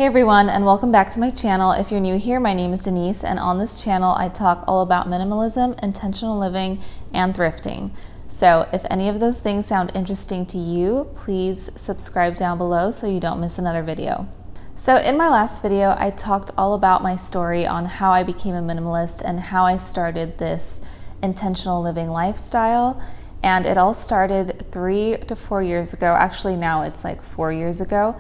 Hey everyone, and welcome back to my channel. If you're new here, my name is Denise, and on this channel I talk all about minimalism, intentional living, and thrifting. So if any of those things sound interesting to you, please subscribe down below so you don't miss another video. So in my last video, I talked all about my story on how I became a minimalist and how I started this intentional living lifestyle. And it all started 3 to 4 years ago. Actually, now it's like 4 years ago.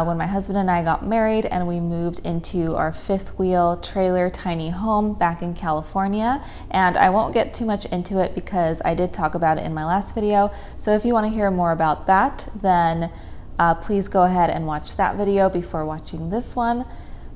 When my husband and I got married and we moved into our fifth wheel trailer tiny home back in California. And I won't get too much into it because I did talk about it in my last video. So if you want to hear more about that, then please go ahead and watch that video before watching this one.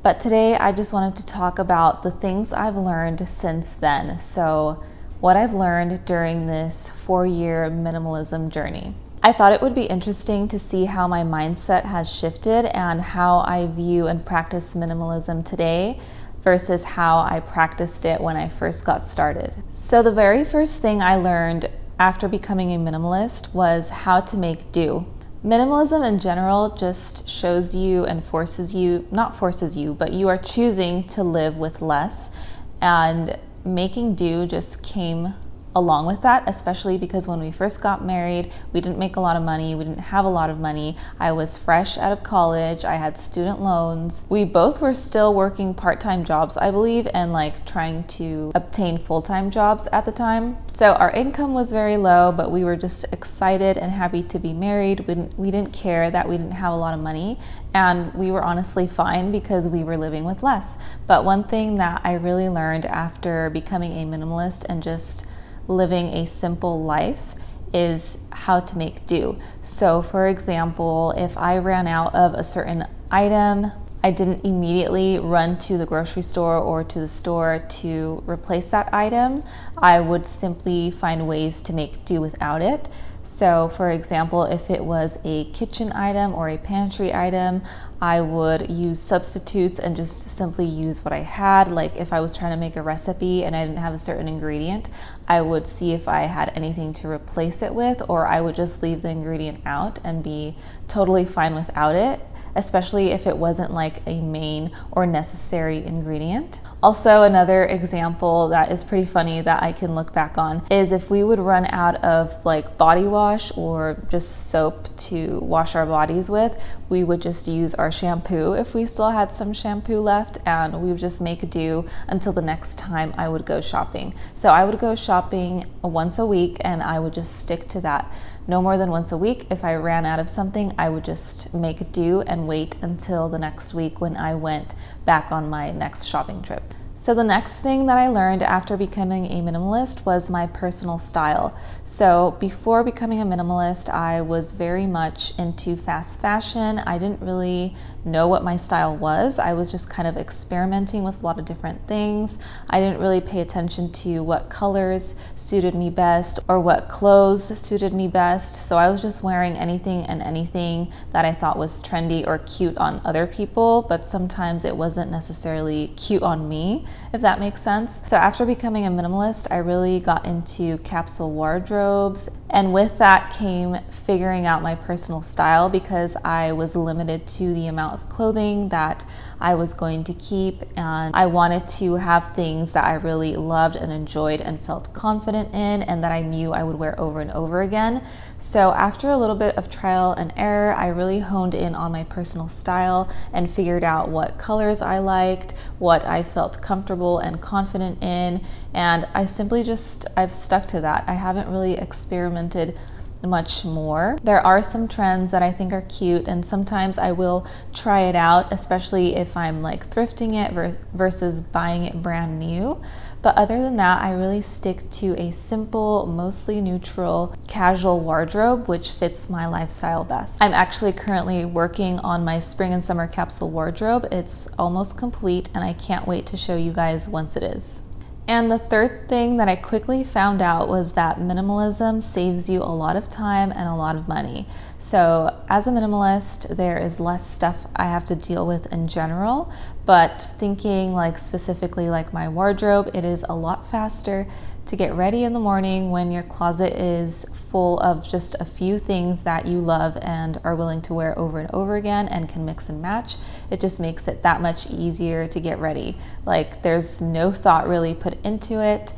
But today I just wanted to talk about the things I've learned since then. So what I've learned during this 4-year minimalism journey. I thought it would be interesting to see how my mindset has shifted and how I view and practice minimalism today versus how I practiced it when I first got started. So the very first thing I learned after becoming a minimalist was how to make do. Minimalism in general just shows you and forces you, not forces you, but you are choosing to live with less, and making do just came along with that, especially because when we first got married, we didn't make a lot of money. We didn't have a lot of money. I was fresh out of college. I had student loans. We both were still working part-time jobs, I believe, and like trying to obtain full-time jobs at the time. So our income was very low, but we were just excited and happy to be married. We didn't care that we didn't have a lot of money, and we were honestly fine because we were living with less. But one thing that I really learned after becoming a minimalist and just living a simple life is how to make do. So for example, if I ran out of a certain item, I didn't immediately run to the grocery store or to the store to replace that item. I would simply find ways to make do without it. So for example, if it was a kitchen item or a pantry item, I would use substitutes and just simply use what I had. Like if I was trying to make a recipe and I didn't have a certain ingredient, I would see if I had anything to replace it with, or I would just leave the ingredient out and be totally fine without it, especially if it wasn't like a main or necessary ingredient. Also, another example that is pretty funny that I can look back on is if we would run out of like body wash or just soap to wash our bodies with, we would just use our shampoo if we still had some shampoo left, and we would just make do until the next time I would go shopping. So I would go shopping once a week and I would just stick to that. No more than once a week. If I ran out of something, I would just make do and wait until the next week when I went back on my next shopping trip. So the next thing that I learned after becoming a minimalist was my personal style. So before becoming a minimalist, I was very much into fast fashion. I didn't really know what my style was. I was just kind of experimenting with a lot of different things. I didn't really pay attention to what colors suited me best or what clothes suited me best. So I was just wearing anything and anything that I thought was trendy or cute on other people, but sometimes it wasn't necessarily cute on me, if that makes sense. So after becoming a minimalist, I really got into capsule wardrobes, and with that came figuring out my personal style because I was limited to the amount of clothing that I was going to keep, and I wanted to have things that I really loved and enjoyed and felt confident in and that I knew I would wear over and over again. So after a little bit of trial and error, I really honed in on my personal style and figured out what colors I liked, what I felt comfortable and confident in, and I've stuck to that. I haven't really experimented much more. There are some trends that I think are cute, and sometimes I will try it out, especially if I'm like thrifting it versus buying it brand new. But other than that, I really stick to a simple, mostly neutral, casual wardrobe, which fits my lifestyle best. I'm actually currently working on my spring and summer capsule wardrobe. It's almost complete, and I can't wait to show you guys once it is. And the third thing that I quickly found out was that minimalism saves you a lot of time and a lot of money. So as a minimalist, there is less stuff I have to deal with in general, but thinking like specifically like my wardrobe, it is a lot faster to get ready in the morning when your closet is full of just a few things that you love and are willing to wear over and over again and can mix and match. It just makes it that much easier to get ready. Like, there's no thought really put into it.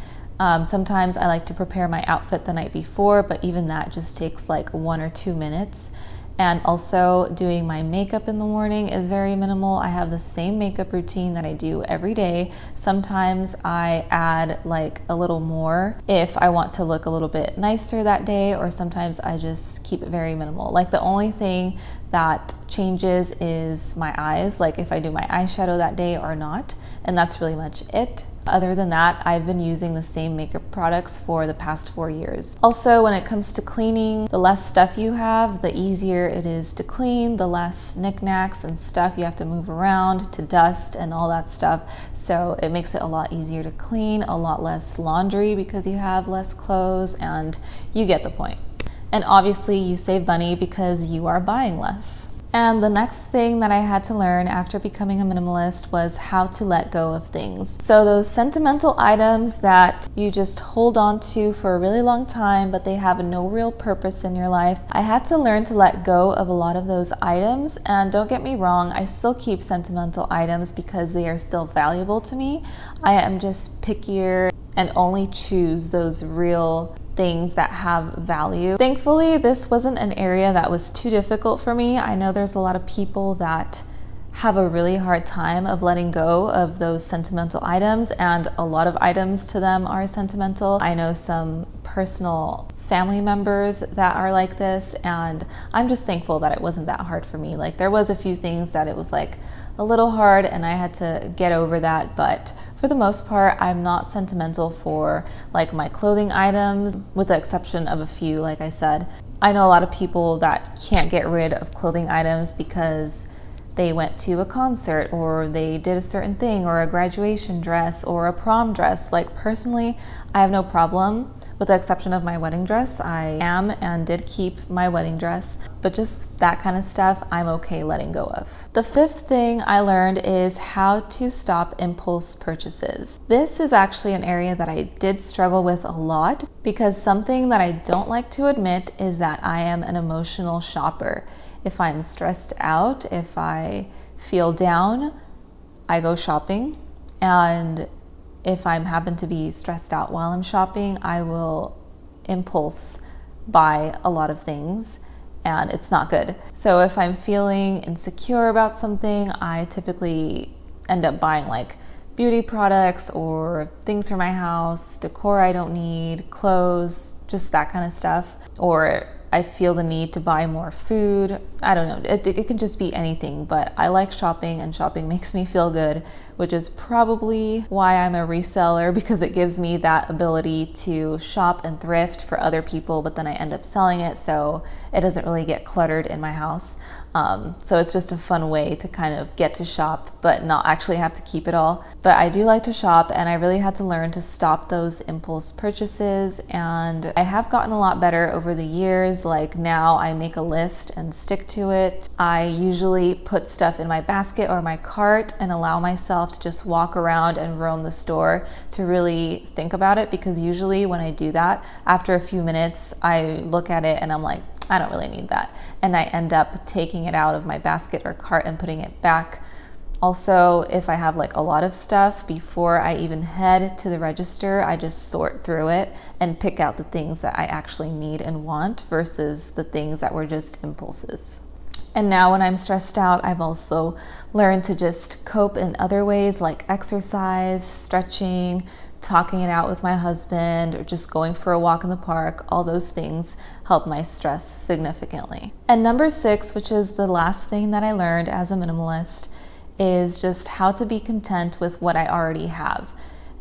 Sometimes I like to prepare my outfit the night before, but even that just takes like 1 or 2 minutes. And also doing my makeup in the morning is very minimal. I have the same makeup routine that I do every day. Sometimes I add like a little more if I want to look a little bit nicer that day, or sometimes I just keep it very minimal. Like, the only thing that changes is my eyes, like if I do my eyeshadow that day or not, and that's really much it. Other than that, I've been using the same makeup products for the past 4 years. Also, when it comes to cleaning, the less stuff you have, the easier it is to clean, the less knickknacks and stuff you have to move around, to dust and all that stuff. So it makes it a lot easier to clean, a lot less laundry because you have less clothes, and you get the point. And obviously you save money because you are buying less. And the next thing that I had to learn after becoming a minimalist was how to let go of things. So those sentimental items that you just hold on to for a really long time, but they have no real purpose in your life, I had to learn to let go of a lot of those items. And don't get me wrong, I still keep sentimental items because they are still valuable to me. I am just pickier and only choose those real things that have value. Thankfully, this wasn't an area that was too difficult for me. I know there's a lot of people that have a really hard time of letting go of those sentimental items, and a lot of items to them are sentimental. I know some personal family members that are like this, and I'm just thankful that it wasn't that hard for me. Like, there was a few things that it was like a little hard and I had to get over that, but for the most part, I'm not sentimental for like my clothing items, with the exception of a few, like I said. I know a lot of people that can't get rid of clothing items because they went to a concert or they did a certain thing, or a graduation dress or a prom dress. Like, personally, I have no problem, with the exception of my wedding dress. I am and did keep my wedding dress, but just that kind of stuff I'm okay letting go of. The fifth thing I learned is how to stop impulse purchases. This is actually an area that I did struggle with a lot, because something that I don't like to admit is that I am an emotional shopper. If I'm stressed out, if I feel down, I go shopping. And if I happen to be stressed out while I'm shopping, I will impulse buy a lot of things, and it's not good. So if I'm feeling insecure about something, I typically end up buying like beauty products or things for my house, decor I don't need, clothes, just that kind of stuff. Or I feel the need to buy more food. I don't know, it can just be anything, but I like shopping, and shopping makes me feel good, which is probably why I'm a reseller, because it gives me that ability to shop and thrift for other people, but then I end up selling it, so it doesn't really get cluttered in my house. So it's just a fun way to kind of get to shop, but not actually have to keep it all. But I do like to shop, and I really had to learn to stop those impulse purchases, and I have gotten a lot better over the years. Like, now I make a list and stick to it. I usually put stuff in my basket or my cart and allow myself to just walk around and roam the store to really think about it, because usually when I do that, after a few minutes, I look at it and I'm like, I don't really need that. And I end up taking it out of my basket or cart and putting it back. Also, if I have like a lot of stuff, before I even head to the register, I just sort through it and pick out the things that I actually need and want versus the things that were just impulses. And now when I'm stressed out, I've also learned to just cope in other ways, like exercise, stretching, talking it out with my husband, or just going for a walk in the park. All those things help my stress significantly. And number 6, which is the last thing that I learned as a minimalist, is just how to be content with what I already have.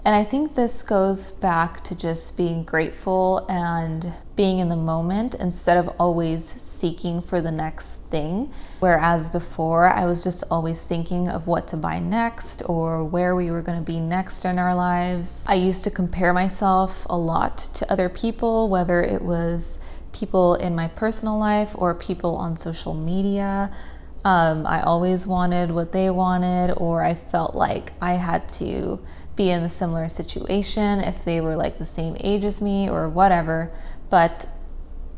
And I think this goes back to just being grateful and being in the moment instead of always seeking for the next thing. Whereas before, I was just always thinking of what to buy next or where we were going to be next in our lives. I used to compare myself a lot to other people, whether it was people in my personal life or people on social media. I always wanted what they wanted, or I felt like I had to be in a similar situation if they were like the same age as me or whatever. But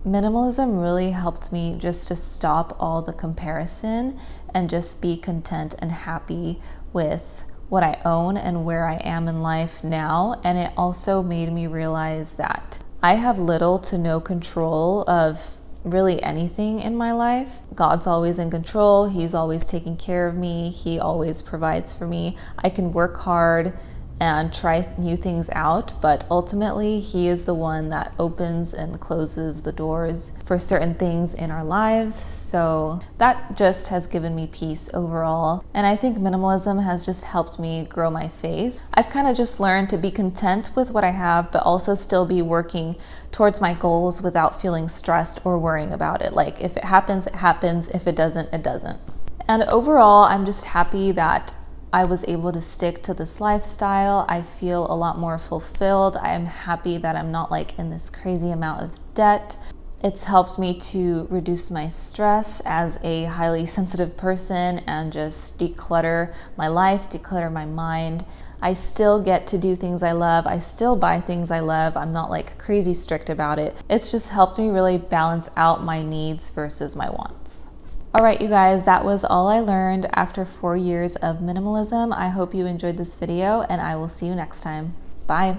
minimalism really helped me just to stop all the comparison and just be content and happy with what I own and where I am in life now. And it also made me realize that I have little to no control of really anything in my life. God's always in control. He's always taking care of me. He always provides for me. I can work hard and try new things out, but ultimately He is the one that opens and closes the doors for certain things in our lives. So that just has given me peace overall. And I think minimalism has just helped me grow my faith. I've kind of just learned to be content with what I have, but also still be working towards my goals without feeling stressed or worrying about it. Like, if it happens, it happens. If it doesn't, it doesn't. And overall, I'm just happy that I was able to stick to this lifestyle. I feel a lot more fulfilled. I am happy that I'm not like in this crazy amount of debt. It's helped me to reduce my stress as a highly sensitive person and just declutter my life, declutter my mind. I still get to do things I love. I still buy things I love. I'm not like crazy strict about it. It's just helped me really balance out my needs versus my wants. All right, you guys, that was all I learned after 4 years of minimalism. I hope you enjoyed this video, and I will see you next time. Bye.